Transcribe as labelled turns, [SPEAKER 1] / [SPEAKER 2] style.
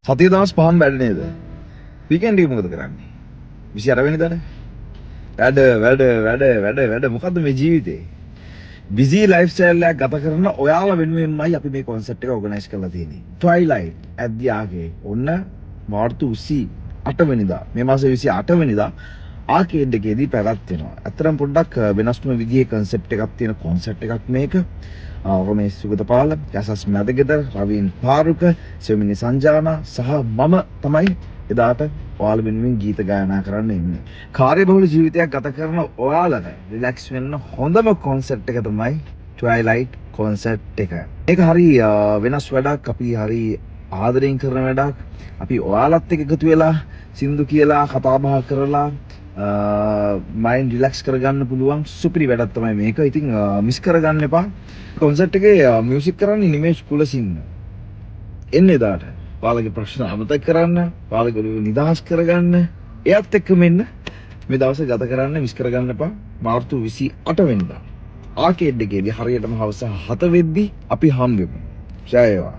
[SPEAKER 1] සතිය දවස් 5ම වැඩ නේද? වීකෙන්ඩ් එක මොකද කරන්නේ? 28 වෙනිදානේ. වැඩ මොකද්ද මේ ජීවිතේ? බිසි ලයිෆ් ස්ටයිල් එකක් ගත කරන ඔයාලා වෙනුවෙන්මයි අපි මේ කොන්සෙප්ට් එක ඕගනයිස් කරලා තියෙන්නේ. Twilight at the Arcade. ඔන්න මාර්තු 28 වෙනිදා මේ මාසේ 28 වෙනිදා ආකේඩ් එකේදී පැවැත්වෙනවා. අතරම පොඩ්ඩක් වෙනස්ම විදිහේ concept එකක් තියෙන concept එකක් මේක. රමේෂ් සුගතපාල, යසස් මැදගෙදර, රවීන් පාරුක, සෙමිනි සංජානා සහ මම තමයි එදාට ඔයාලා වෙනුවෙන් ගීත ගායනා කරන්න ඉන්නේ. කාර්යබහුල ජීවිතයක් ගත කරන ඔයාලට රිලැක්ස් වෙන්න හොඳම concept එක තමයි Twilight concept එක. මේක හරි වෙනස් වැඩක්, අපි හරි ආදරෙන් කරන වැඩක්. අපි ඔයාලත් එක්ක එකතු වෙලා සින්දු කියලා කතා බහ කරලා මයින්ඩ් රිලැක්ස් කරගන්න පුළුවන් සුපිරි වැඩක් තමයි මේක. ඉතින් මිස් කරගන්න එපා. කොන්සර්ට් එකේ මියුසික් කරන්නේ නිමේෂ් කුලසිංහ. එන්නේ දාට. ඔයාලගේ ප්‍රශ්න අමතක කරන්න, ඔයාලගේ ඔළුව නිදහස් කරගන්න, එයත් එක්කම එන්න. මේ දවසේ ගත කරන්න මිස් කරගන්න එපා. මාර්තු 28 වෙනිදා ආකේඩ් එකේදී හරියටම හවස 7 වෙද්දි අපි හම් වෙමු. ජය වේවා.